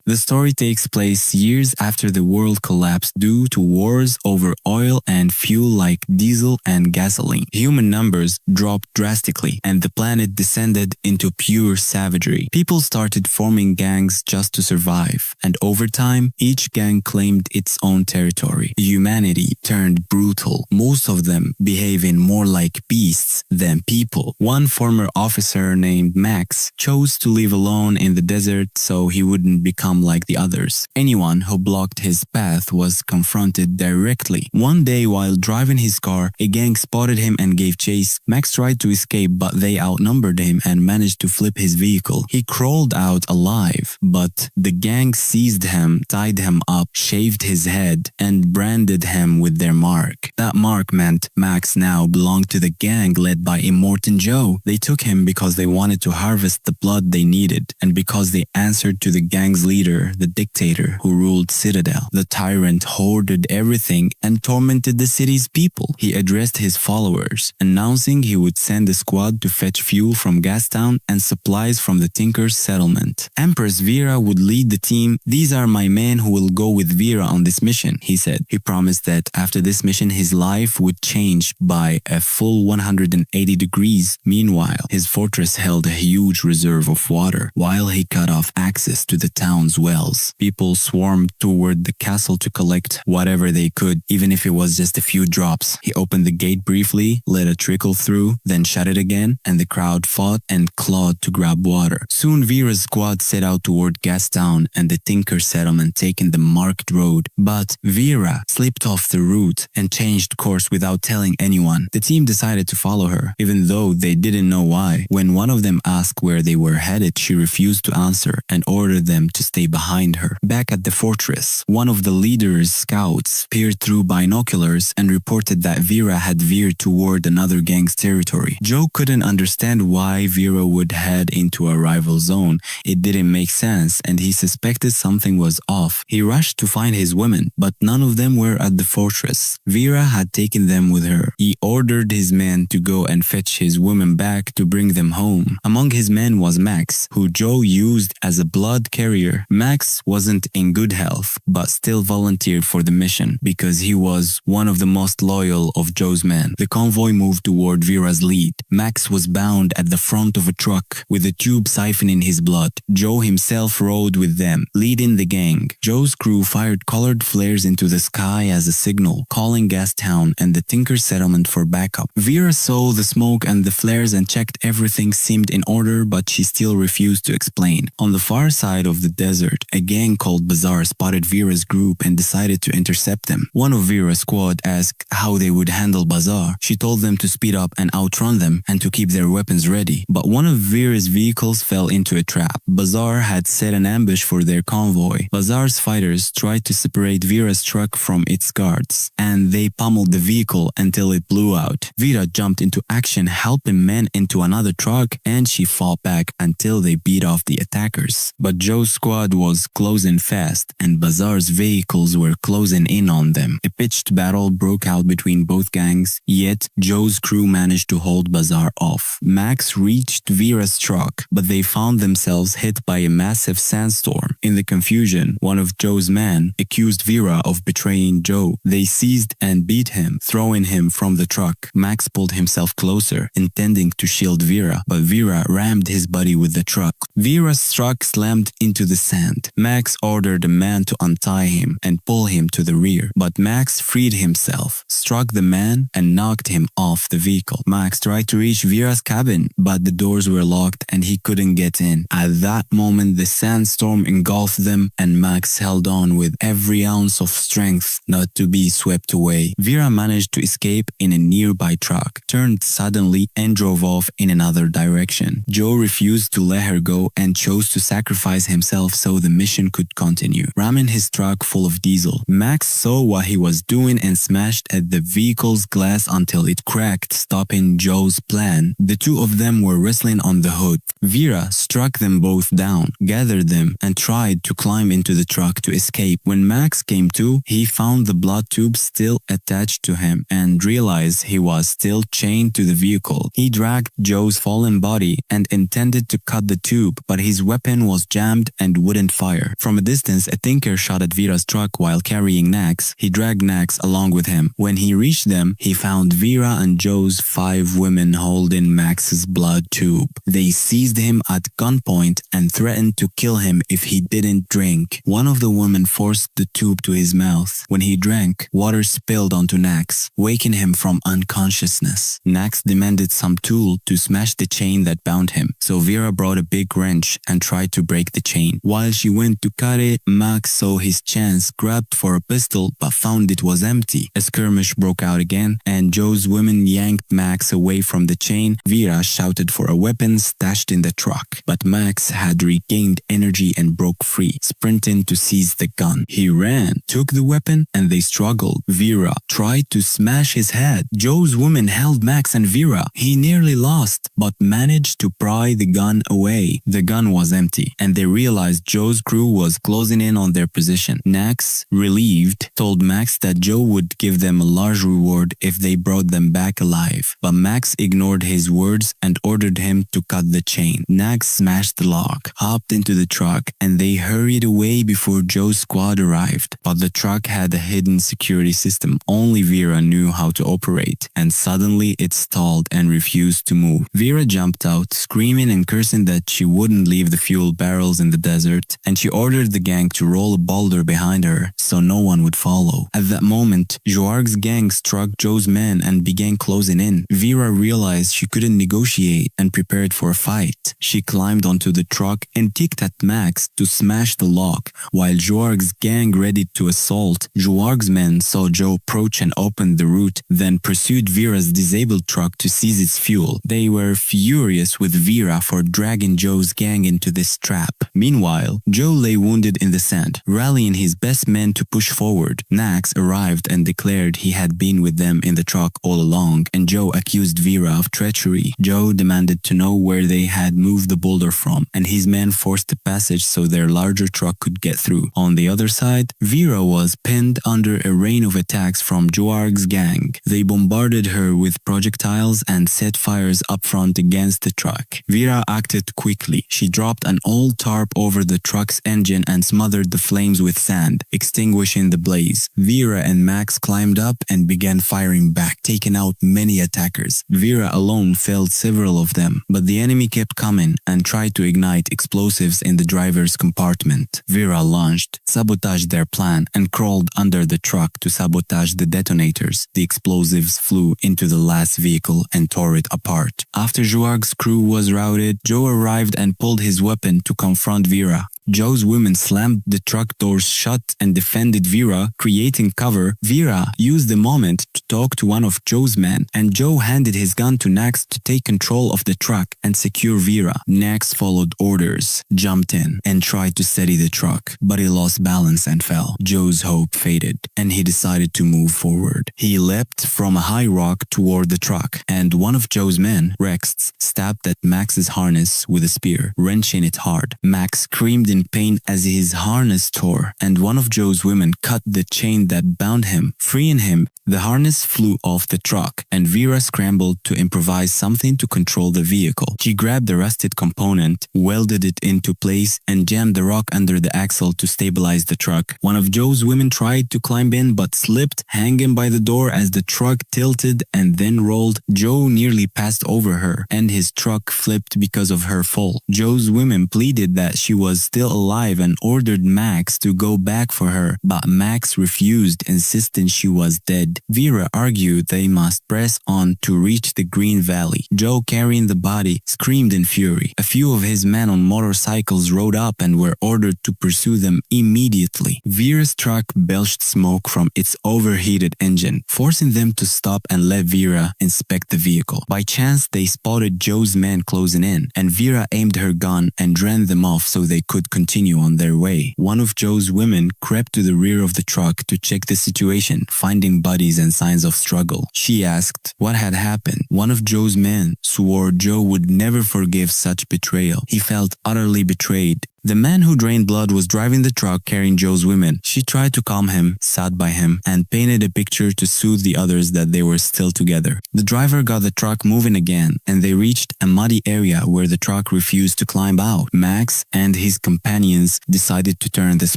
The story takes place years after the world collapsed due to wars over oil and fuel like diesel and gasoline. Human numbers dropped drastically and the planet descended into pure savagery. People started forming gangs just to survive, and over time, each gang claimed its own territory. Humanity turned brutal, most of them behaving more like beasts than people. One former officer named Max chose to live alone in the desert so he wouldn't become like the others. Anyone who blocked his path was confronted directly. One day while driving his car, a gang spotted him and gave chase. Max tried to escape, but they outnumbered him and managed to flip his vehicle. He crawled out alive, but the gang seized him, tied him up, shaved his head, and branded him with their mark. That mark meant Max now belonged to the gang led by Immortan Joe. They took him because they wanted to harvest the blood they needed, and because they answered to the gang's leader, the dictator who ruled Citadel. The tyrant hoarded everything and tormented the city's people. He addressed his followers, announcing he would send a squad to fetch fuel from Gastown and supplies from the Tinker's settlement. Empress Vera would lead the team. "These are my men who will go with Vera on this mission," he said. He promised that after this mission his life would change by a full 180 degrees. Meanwhile, his fortress held a huge reserve of water. While he cut off access to the town's wells, people swarmed toward the castle to collect whatever they could, even if it was just a few drops. He opened the gate briefly, let a trickle through, then shut it again, and the crowd fought and clawed to grab water. Soon Vera's squad set out toward Gastown and the Tinker settlement, taking the marked road. But Vera slipped off the route and changed course without telling anyone. The team decided to follow her, even though they didn't know why. When one of them asked where they were headed, she refused to answer and ordered them to stay behind her. Back at the fortress, one of the leader's scouts peered through binoculars and reported that Vera had veered toward another gang's territory. Joe couldn't understand why Vera would head into a rival zone. It didn't make sense, and he suspected something was off. He rushed to find his women, but none of them were at the fortress. Vera had taken them with her. He ordered his men to go and fetch his women back to bring them home. Among his men was Max, who Joe used as a blood carrier. Max wasn't in good health, but still volunteered for the mission because he was one of the most loyal of Joe's men. The convoy moved toward Vera's lead. Max was bound at the front of a truck with a tube siphoning his blood. Joe himself rode with them, leading the gang. Joe's crew fired colored flares into the sky as a signal, calling Gastown and the Tinker settlement for backup. Vera saw the smoke and the flares and checked everything seemed in order, but she still refused to explain. On the far side of the desert, a gang called Bazaar spotted Vera's group and decided to intercept them. One of Vera's squad asked how they would handle Bazaar. She told them to speed up and outrun them and to keep their weapons ready. But one of Vera's vehicles fell into a trap. Bazaar had set an ambush for their convoy. Bazaar's fighters tried to separate Vera's truck from its guards, and they pummeled the vehicle until it blew out. Vera jumped into action, helping men into another truck, and she fought back until they beat off the attackers. But Joe's squad was closing fast, and Bazaar's vehicles were closing in on them. A pitched battle broke out between both gangs, yet Joe's crew managed to hold Bazaar off. Max reached Vera's truck, but they found themselves hit by a massive sandstorm. In the confusion, one of Joe's men accused Vera of betraying Joe. They seized and beat him, throwing him from the truck. Max pulled himself closer, intending to shield Vera, but Vera rammed his body with the truck. Vera's truck slammed into the sand. Max ordered a man to untie him and pull him to the rear, but Max freed himself, struck the man, and knocked him off the vehicle. Max tried to reach Vera's cabin, but the doors were locked and he couldn't get in. At that moment, the sandstorm engulfed them, and Max held on with every ounce of strength not to be swept away. Vera managed to escape in a nearby truck, turned suddenly, and drove off in another direction. Joe refused to let her go and chose to sacrifice himself so the mission could continue, ramming his truck full of diesel. Max saw what he was doing and smashed at the vehicle's glass until it cracked, stopping Joe's plan. The two of them were wrestling on the hood. Vera struck them both down, gathered them, and tried to climb into the truck to escape. When Max came to, he found the blood tube still attached to him and realized he was still chained to the vehicle. He dragged Joe's fallen body and intended to cut the tube, but his weapon was jammed and wouldn't fire. From a distance, a tinker shot at Vera's truck while carrying Nax. He dragged Nax along with him. When he reached them, he found Vera and Joe's 5 women holding Max's blood tube. They seized him at gunpoint and threatened to kill him if he didn't drink. One of the women forced the tube to his mouth. When he drank, water spilled onto Nax, waking him from unconsciousness. Nax demanded some tool to smash the chain that bound him, so Vera brought a big wrench and tried to break the chain. While she went to cut it, Max saw his chance, grabbed for a pistol but found it was empty. A skirmish broke out again, and Joe's women yanked Max away from the chain. Vera shouted for a weapon stashed in the truck, but Max had regained energy and broke free, sprinting to seize the gun. He ran, took the weapon, and they struggled. Vera tried to smash his head. Joe's women held Max and Vera. He nearly lost, but managed to pry the gun away. The gun was empty, and they realized Joe's crew was closing in on their position. Nax, relieved, told Max that Joe would give them a large reward if they brought them back alive. But Max ignored his words and ordered him to cut the chain. Nax smashed the lock, hopped into the truck, and they hurried away before Joe's squad arrived. But the truck had a hidden security system only Vera knew how to operate, and suddenly it stalled and refused to move. Vera jumped out, screaming and cursing that she wouldn't leave the fuel barrels in the desert, and she ordered the gang to roll a boulder behind her so no one would follow. At that moment, Joarg's gang struck Joe's men and began closing in. Vera realized she couldn't negotiate and prepared for a fight. She climbed onto the truck and kicked at Max to smash the lock, while Joarg's gang readied to assault. Joarg's men saw Joe approach and opened the route, then pursued Vera's disabled truck to seize its fuel. They were furious with Vera for dragging Joe's gang into this trap. Meanwhile, Joe lay wounded in the sand, rallying his best men to push forward. Nax arrived and declared he had been with them in the truck all along, and Joe accused Vera of treachery. Joe demanded to know where they had moved the boulder from, and his men forced a passage so their larger truck could get through. On the other side, Vera was pinned under a rain of attacks from Joarg's gang. They bombarded her with projectiles and set fires up front against the truck. Vera acted quickly. She dropped an old tarp over the truck's engine and smothered the flames with sand, extinguishing the blaze. Vera and Max climbed up and began firing back, taking out many attackers. Vera alone felled several of them, but the enemy kept coming and tried to ignite explosives in the driver's compartment. Vera launched, sabotaged their plan, and crawled under the truck to sabotage the detonators. The explosives flew into the last vehicle and tore it apart. After Joarg's crew was routed, Joe arrived and pulled his weapon to confront Vera. Joe's women slammed the truck doors shut and defended Vera, creating cover. Vera used the moment to talk to one of Joe's men, and Joe handed his gun to Nax to take control of the truck and secure Vera. Nax followed orders, jumped in, and tried to steady the truck, but he lost balance and fell. Joe's hope faded, and he decided to move forward. He leapt from a high rock toward the truck, and one of Joe's men, Rex, stabbed at Max's harness with a spear, wrenching it hard. Max screamed in pain as his harness tore, and one of Joe's women cut the chain that bound him, freeing him. The harness flew off the truck, and Vera scrambled to improvise something to control the vehicle. She grabbed the rusted component, welded it into place, and jammed the rock under the axle to stabilize the truck. One of Joe's women tried to climb in but slipped, hanging by the door as the truck tilted and then rolled. Joe nearly passed over her, and his truck flipped because of her fall. Joe's women pleaded that she was still alive and ordered Max to go back for her, but Max refused, insisting she was dead. Vera argued they must press on to reach the Green Valley. Joe, carrying the body, screamed in fury. A few of his men on motorcycles rode up and were ordered to pursue them immediately. Vera's truck belched smoke from its overheated engine, forcing them to stop and let Vera inspect the vehicle. By chance, they spotted Joe's men closing in, and Vera aimed her gun and ran them off so they could continue on their way. One of Joe's women crept to the rear of the truck to check the situation, finding bodies and signs of struggle. She asked what had happened. One of Joe's men swore Joe would never forgive such betrayal. He felt utterly betrayed. The man who drained blood was driving the truck carrying Joe's women. She tried to calm him, sat by him, and painted a picture to soothe the others that they were still together. The driver got the truck moving again, and they reached a muddy area where the truck refused to climb out. Max and his companions decided to turn this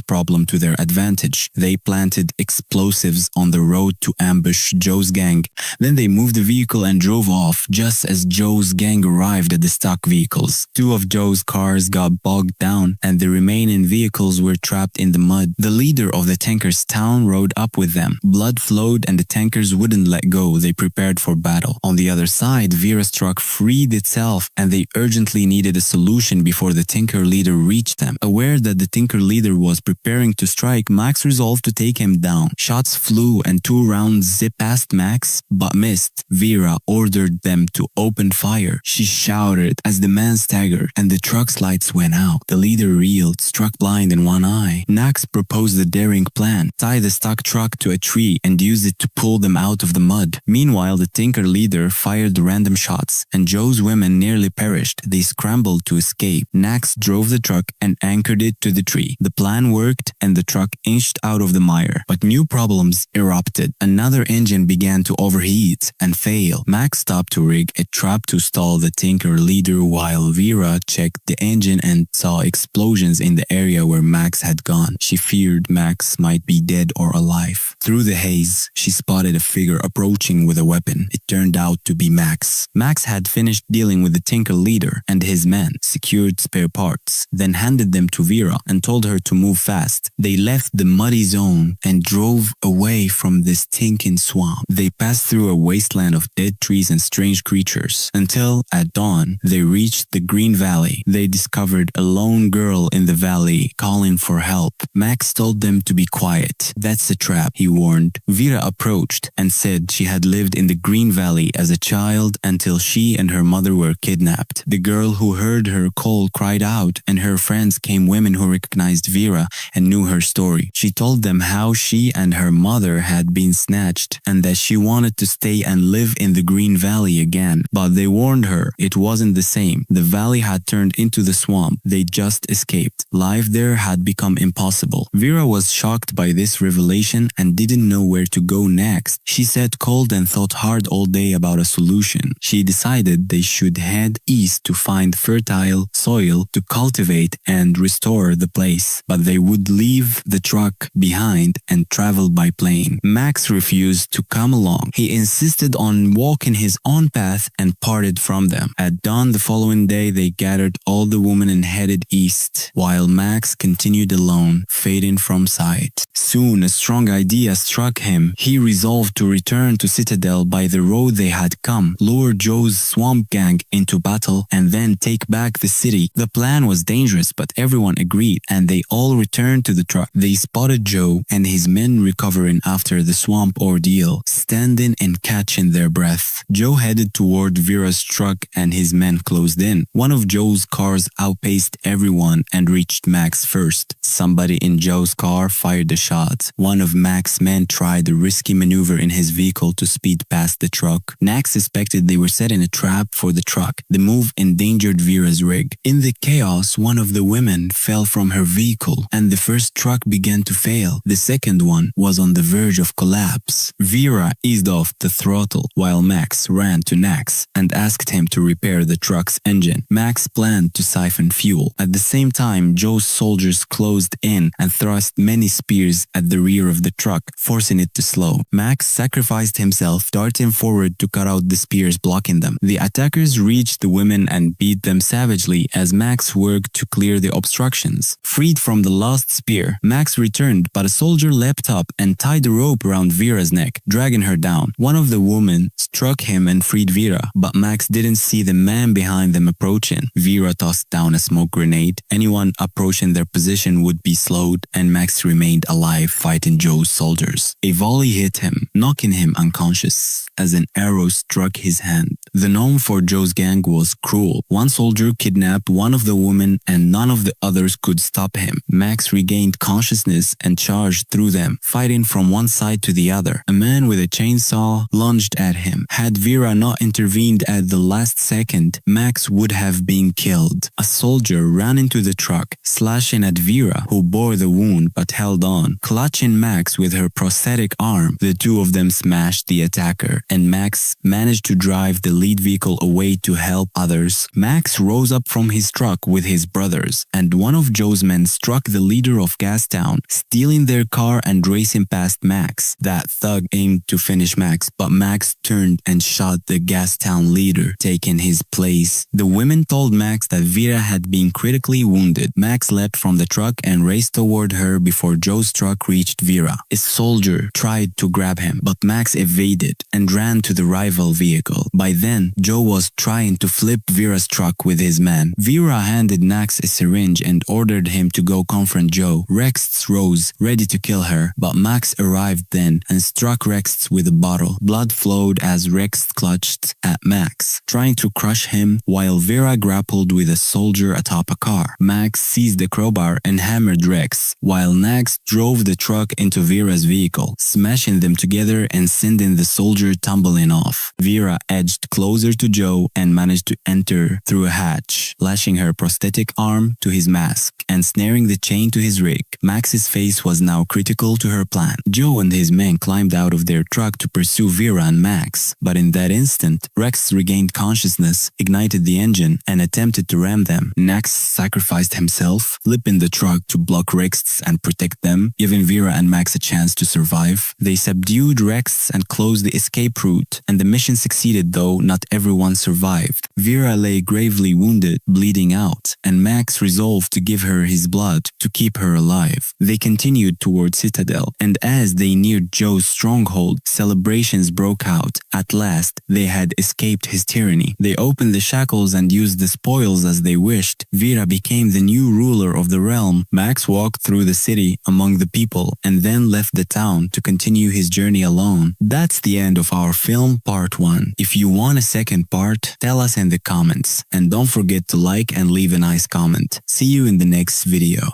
problem to their advantage. They planted explosives on the road to ambush Joe's gang. Then they moved the vehicle and drove off just as Joe's gang arrived at the stock vehicles. Two of Joe's cars got bogged down and the remaining vehicles were trapped in the mud. The leader of the tankers' town rode up with them. Blood flowed and the tankers wouldn't let go. They prepared for battle. On the other side, Vera's truck freed itself and they urgently needed a solution before the tinker leader reached them. Aware that the tinker leader was preparing to strike, Max resolved to take him down. Shots flew and 2 rounds zipped past Max but missed. Vera ordered them to open fire. She shouted as the man staggered and the truck's lights went out. The leader reeled, struck blind in one eye. Max proposed a daring plan: tie the stock truck to a tree and use it to pull them out of the mud. Meanwhile, the tinker leader fired random shots and Joe's women nearly perished. They scrambled to escape. Max drove the truck and anchored it to the tree. The plan worked and the truck inched out of the mire. But new problems erupted. Another engine began to overheat and fail. Max stopped to rig a trap to stall the tinker leader while Vera checked the engine and saw explosions in the area where Max had gone. She feared Max might be dead or alive. Through the haze, she spotted a figure approaching with a weapon. It turned out to be Max. Max had finished dealing with the tinker leader and his men, secured spare parts, then handed them to Vera and told her to move fast. They left the muddy zone and drove away from the stinking swamp. They passed through a wasteland of dead trees and strange creatures until, at dawn, they reached the Green Valley. They discovered a lone girl in the valley calling for help. Max told them to be quiet. That's a trap, he warned. Vera approached and said she had lived in the Green Valley as a child until she and her mother were kidnapped. The girl who heard her call cried out and her friends came women who recognized Vera and knew her story. She told them how she and her mother had been snatched and that she wanted to stay and live in the Green Valley again. But they warned her it wasn't the same. The valley had turned into the swamp. They just escaped. Life there had become impossible. Vera was shocked by this revelation and didn't know where to go next. She sat cold and thought hard all day about a solution. She decided they should head east to find fertile soil to cultivate and restore the place. But they would leave the truck behind and travel by plane. Max refused to come along. He insisted on walking his own path and parted from them. At dawn the following day, they gathered all the women and headed east, while Max continued alone, fading from sight. Soon a strong idea struck him. He resolved to return to Citadel by the road they had come, lure Joe's swamp gang into battle, and then take back the city. The plan was dangerous, but everyone agreed, and they all returned to the truck. They spotted Joe and his men recovering after the swamp ordeal, standing and catching their breath. Joe headed toward Vera's truck and his men closed in. One of Joe's cars outpaced everyone and reached Max first. Somebody in Joe's car fired a shot. One of Max's men tried a risky maneuver in his vehicle to speed past the truck. Max suspected they were setting a trap for the truck. The move endangered Vera's rig. In the chaos, one of the women fell from her vehicle and the first truck began to fail. The second one was on the verge of collapse. Vera eased off the throttle while Max ran to Max and asked him to repair the truck's engine. Max planned to siphon fuel. At the same time, Joe's soldiers closed in and thrust many spears at the rear of the truck, forcing it to slow. Max sacrificed himself, darting forward to cut out the spears blocking them. The attackers reached the women and beat them savagely as Max worked to clear the obstructions. Freed from the last spear, Max returned, but a soldier leapt up and tied a rope around Vera's neck, dragging her down. One of the women struck him and freed Vera, but Max didn't see the man behind them approaching. Vera tossed down a smoke grenade. Anyone approaching their position would be slowed, and Max remained alive fighting Joe's soldiers. A volley hit him, knocking him unconscious as an arrow struck his hand. The norm for Joe's gang was cruel. One soldier kidnapped one of the women and none of the others could stop him. Max regained consciousness and charged through them, fighting from one side to the other. A man with a chainsaw lunged at him. Had Vera not intervened at the last second, Max would have been killed. A soldier ran into to the truck, slashing at Vera, who bore the wound but held on. Clutching Max with her prosthetic arm, the two of them smashed the attacker, and Max managed to drive the lead vehicle away to help others. Max rose up from his truck with his brothers, and one of Joe's men struck the leader of Gastown, stealing their car and racing past Max. That thug aimed to finish Max, but Max turned and shot the Gastown leader, taking his place. The women told Max that Vera had been critically wounded. Max leapt from the truck and raced toward her before Joe's truck reached Vera. A soldier tried to grab him, but Max evaded and ran to the rival vehicle. By then, Joe was trying to flip Vera's truck with his man. Vera handed Max a syringe and ordered him to go confront Joe. Rex rose, ready to kill her, but Max arrived then and struck Rex with a bottle. Blood flowed as Rex clutched at Max, trying to crush him while Vera grappled with a soldier atop a car. Max seized the crowbar and hammered Rex, while Max drove the truck into Vera's vehicle, smashing them together and sending the soldier tumbling off. Vera edged closer to Joe and managed to enter through a hatch, lashing her prosthetic arm to his mask and snaring the chain to his rig. Max's face was now critical to her plan. Joe and his men climbed out of their truck to pursue Vera and Max, but in that instant, Rex regained consciousness, ignited the engine, and attempted to ram them. Max sacrificed himself, flipping the truck to block Rex and protect them, giving Vera and Max a chance to survive. They subdued Rex and closed the escape route, and the mission succeeded, though not everyone survived. Vera lay gravely wounded, bleeding out, and Max resolved to give her his blood to keep her alive. They continued toward Citadel, and as they neared Joe's stronghold, celebrations broke out. At last, they had escaped his tyranny. They opened the shackles and used the spoils as they wished. Vera became the new ruler of the realm. Max walked through the city among the people and then left the town to continue his journey alone. That's the end of our film part 1. If you want a second part, tell us in the comments, and don't forget to like and leave a nice comment. See you in the next video.